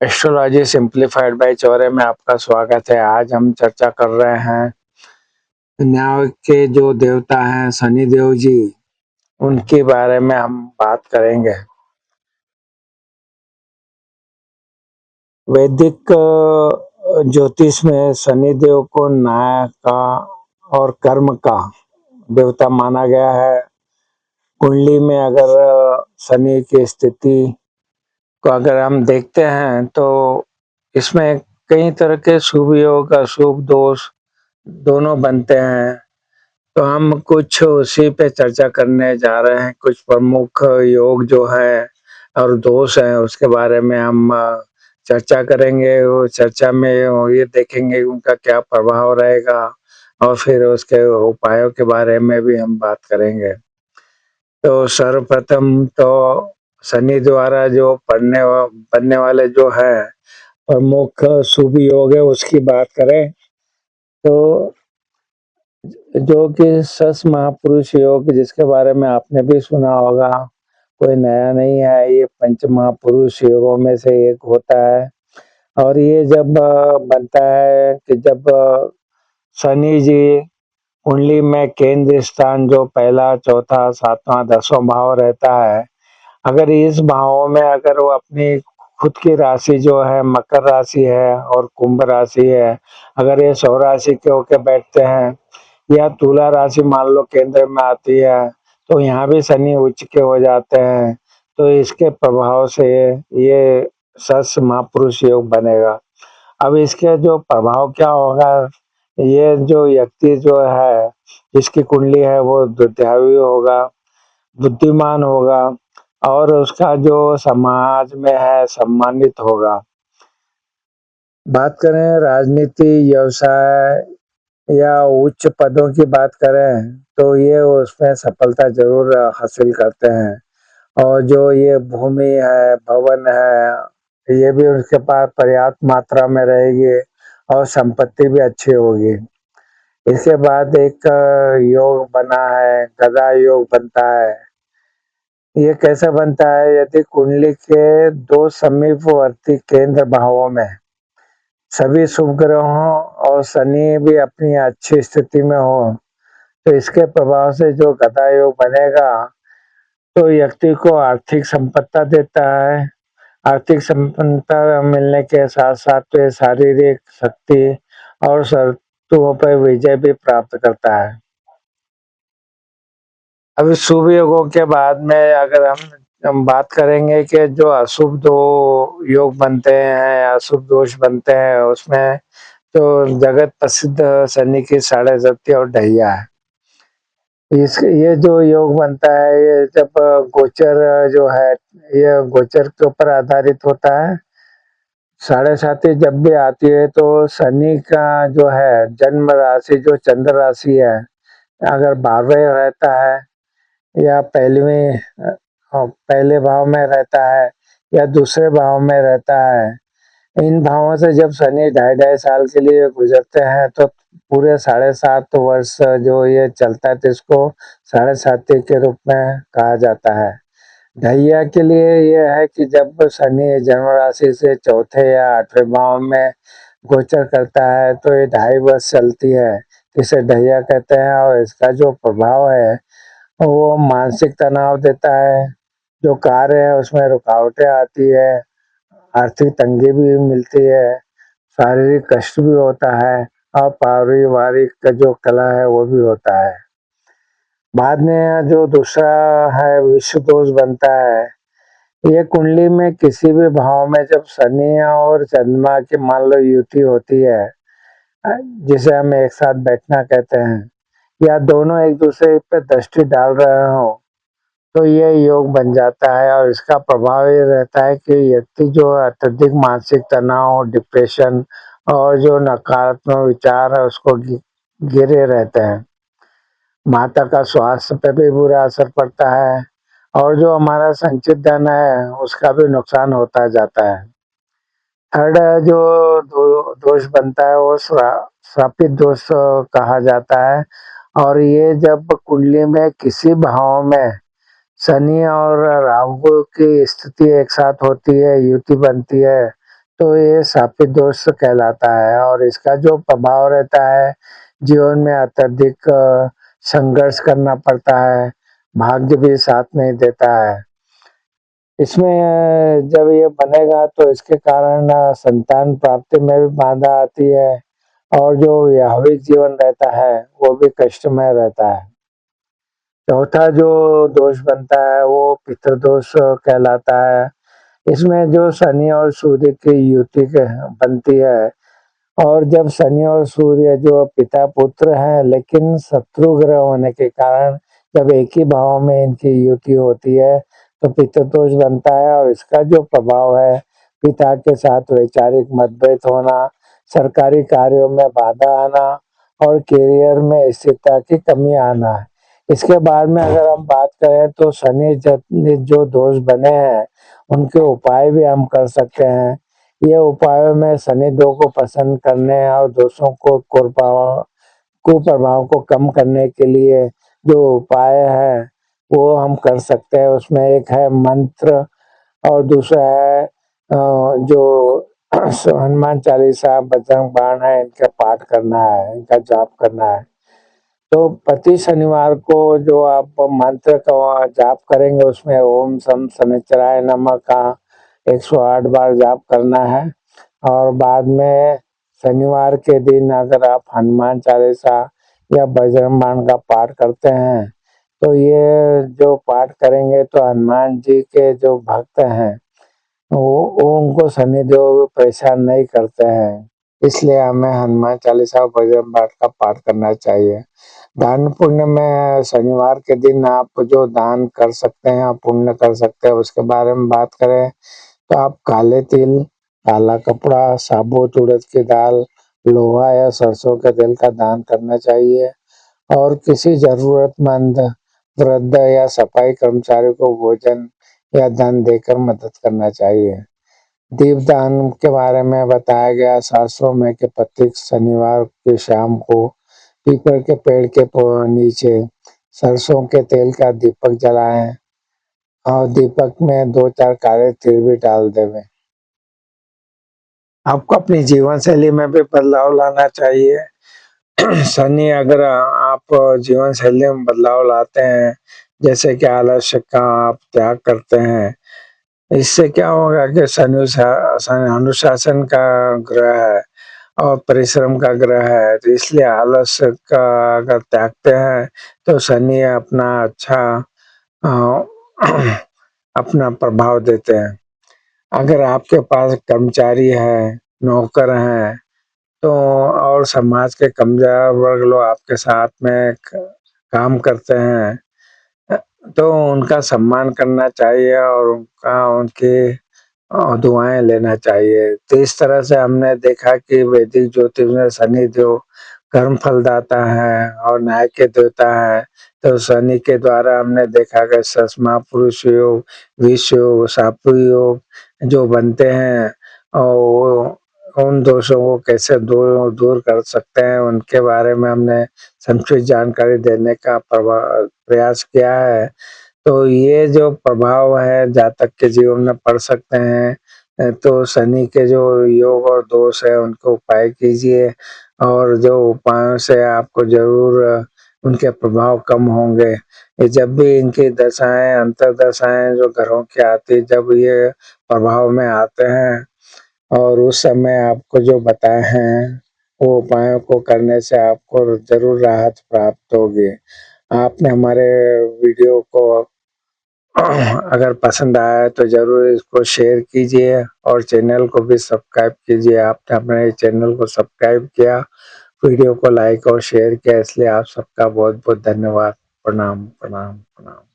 Astrology simplified bye Chaure में आपका स्वागत है। आज हम चर्चा कर रहे हैं न्याय के जो देवता हैं शनि देव जी, उनके बारे में हम बात करेंगे। वैदिक ज्योतिष में शनि देव को न्याय का और कर्म का देवता माना गया है। कुंडली में अगर शनि की स्थिति को अगर हम देखते हैं तो इसमें कई तरह के शुभ योग अशुभ दोष दोनों बनते हैं। तो हम कुछ उसी पे चर्चा करने जा रहे हैं। कुछ प्रमुख योग जो है और दोष हैं उसके बारे में हम चर्चा करेंगे। वो चर्चा में वो ये देखेंगे उनका क्या प्रभाव रहेगा और फिर उसके उपायों के बारे में भी हम बात करेंगे। तो सर्वप्रथम तो शनि द्वारा जो बनने वाले जो है प्रमुख शुभ योग है उसकी बात करें तो जो कि सस महापुरुष योग जिसके बारे में आपने भी सुना होगा, कोई नया नहीं है। ये पंच महापुरुष योगों में से एक होता है और ये जब बनता है कि जब शनि जी कुंडली में केंद्र स्थान जो पहला चौथा सातवां दसवां भाव रहता है, अगर इस भावों में अगर वो अपनी खुद की राशि जो है मकर राशि है और कुंभ राशि है, अगर ये सौ राशि के होके बैठते हैं या तुला राशि मान लो केंद्र में आती है तो यहाँ भी शनि उच्च के हो जाते हैं। तो इसके प्रभाव से ये सस महापुरुष योग बनेगा। अब इसके जो प्रभाव क्या होगा, ये जो व्यक्ति जो है जिसकी कुंडली है वो दुर्द्यावी होगा, बुद्धिमान होगा और उसका जो समाज में है सम्मानित होगा। बात करें राजनीति व्यवसाय या उच्च पदों की बात करें तो ये उसमें सफलता जरूर हासिल करते हैं और जो ये भूमि है भवन है ये भी उसके पास पर्याप्त मात्रा में रहेगी और संपत्ति भी अच्छी होगी। इसके बाद एक योग बना है, गदा योग बनता है। ये कैसे बनता है, यदि कुंडली के दो समीपवर्ती केंद्र भावों में सभी शुभ ग्रहों और शनि भी अपनी अच्छी स्थिति में हो तो इसके प्रभाव से जो गदा योग बनेगा तो व्यक्ति को आर्थिक संपत्ति देता है। आर्थिक संपन्नता मिलने के साथ साथ तो ये शारीरिक शक्ति और शत्रुओं पर विजय भी प्राप्त करता है। अभी शुभ योगों के बाद में अगर हम बात करेंगे कि जो अशुभ दो योग बनते हैं अशुभ दोष बनते हैं उसमें तो जगत प्रसिद्ध शनि की साढ़े सती और ढैया है। इस ये जो योग बनता है ये जब गोचर जो है ये गोचर के ऊपर आधारित होता है। साढ़े साती जब भी आती है तो शनि का जो है जन्म राशि जो चंद्र राशि है अगर 12वें रहता है या पहले भाव में रहता है या दूसरे भाव में रहता है, इन भावों से जब शनि ढाई ढाई साल के लिए गुजरते हैं तो पूरे 7.5 वर्ष जो ये चलता है तो इसको साढ़े साती के रूप में कहा जाता है। ढैया के लिए ये है कि जब शनि जन्म राशि से चौथे या आठवें भाव में गोचर करता है तो ये 2.5 वर्ष चलती है, इसे ढैया कहते हैं और इसका जो प्रभाव है वो मानसिक तनाव देता है। जो कार्य है उसमें रुकावटें आती है, आर्थिक तंगी भी मिलती है, शारीरिक कष्ट भी होता है और पारिवारिक जो कला है वो भी होता है। बाद में जो दूसरा है विश्व दोष बनता है। ये कुंडली में किसी भी भाव में जब शनि और चंद्रमा की मान लो युति होती है, जिसे हम एक साथ बैठना कहते हैं, या दोनों एक दूसरे पे दृष्टि डाल रहे हो तो ये योग बन जाता है और इसका प्रभाव ये रहता है कि व्यक्ति जो अत्यधिक मानसिक तनाव डिप्रेशन और जो नकारात्मक विचार है उसको घिरे रहते हैं। माता का स्वास्थ्य पे भी बुरा असर पड़ता है और जो हमारा संचित धन है उसका भी नुकसान होता जाता है। थर्ड जो दोष बनता है वो श्रापित दोष कहा जाता है और ये जब कुंडली में किसी भाव में शनि और राहु की स्थिति एक साथ होती है, युति बनती है, तो ये शापित दोष कहलाता है और इसका जो प्रभाव रहता है, जीवन में अत्यधिक संघर्ष करना पड़ता है, भाग्य भी साथ नहीं देता है। इसमें जब ये बनेगा तो इसके कारण संतान प्राप्ति में भी बाधा आती है और जो वैवाहिक जीवन रहता है, वो भी कष्टमय रहता है। चौथा जो दोष बनता है, वो पितृदोष कहलाता है। इसमें जो शनि और सूर्य की युति बनती है और जब शनि और सूर्य जो पिता पुत्र हैं, लेकिन शत्रु ग्रह होने के कारण जब एक ही भाव में इनकी युति होती है, तो पितृदोष बनता है और इसका जो प्रभाव है, पिता के साथ वैचारिक मतभेद होना, सरकारी कार्यों में बाधा आना और करियर में स्थिरता की कमी आना है। इसके बाद में अगर हम बात करें तो शनि जो दोष बने हैं, उनके उपाय भी हम कर सकते हैं। ये उपायों में शनिदेव को प्रसन्न करने और दोषों को कुप्रभाव को कम करने के लिए जो उपाय है, वो हम कर सकते हैं। उसमें एक है मंत्र और दूसरा है जो हनुमान चालीसा, बजरंग बाण है, इनका पाठ करना है, इनका जाप करना है। तो प्रति शनिवार को जो आप मंत्र का जाप करेंगे, उसमें ओम सम शनिश्चराय नमः का 108 बार जाप करना है और बाद में शनिवार के दिन अगर आप हनुमान चालीसा या बजरंग बाण का पाठ करते हैं, तो ये जो पाठ करेंगे तो हनुमान जी के जो भक्त हैं, वो उनको शनिदेव परेशान नहीं करते हैं। इसलिए हमें हनुमान चालीसा और बजरंग बाण का पाठ करना चाहिए। दान पुण्य में शनिवार के दिन आप जो दान कर सकते हैं, आप पुण्य कर सकते हैं, उसके बारे में बात करें तो आप काले तिल, काला कपड़ा, साबुत उड़द की दाल, लोहा या सरसों के तेल का दान करना चाहिए और किसी जरूरतमंद वृद्ध या सफाई कर्मचारी को भोजन या धन देकर मदद करना चाहिए। दीपदान के बारे में बताया गया शास्त्रों में कि प्रत्येक शनिवार की शाम को पीपल के पेड़ के नीचे सरसों के तेल का दीपक जलाएं और दीपक में 2-4 काले तिल भी डाल देवें। आपको अपनी जीवन शैली में भी बदलाव लाना चाहिए। शनि अगर आप जीवन शैली में बदलाव लाते हैं, जैसे कि आलस्य का आप त्याग करते हैं, इससे क्या होगा कि शनि अनुशासन का ग्रह है और परिश्रम का ग्रह है, तो इसलिए आलस्य का अगर त्यागते हैं तो शनि अपना अच्छा अ, अपना प्रभाव देते हैं। अगर आपके पास कर्मचारी है, नौकर हैं, तो और समाज के कमजोर वर्ग लोग आपके साथ में काम करते हैं, तो उनका सम्मान करना चाहिए और उनकी दुआएं लेना चाहिए। तो इस तरह से हमने देखा कि वैदिक ज्योतिष में शनि देव कर्म फलदाता है और न्याय के देवता है। तो शनि के द्वारा हमने देखा कि सस्मा पुरुष योग, विष योग, सापु योग जो बनते हैं और वो उन दोषों को कैसे दूर कर सकते हैं, उनके बारे में हमने संक्षिप्त जानकारी देने का प्रयास किया है। तो ये जो प्रभाव है जातक के जीवन में पड़ सकते हैं, तो शनि के जो योग और दोष है उनको उपाय कीजिए और जो उपायों से आपको ज़रूर उनके प्रभाव कम होंगे। ये जब भी इनकी दशाएँ, अंतर्दशाएँ जो ग्रहों की आती है, जब ये प्रभाव में आते हैं और उस समय आपको जो बताए हैं, वो उपायों को करने से आपको ज़रूर राहत प्राप्त होगी। आपने हमारे वीडियो को अगर पसंद आया है तो ज़रूर इसको शेयर कीजिए और चैनल को भी सब्सक्राइब कीजिए। आपने अपने चैनल को सब्सक्राइब किया, वीडियो को लाइक और शेयर किया, इसलिए आप सबका बहुत-बहुत धन्यवाद। प्रणाम, प्रणाम, प्रणाम।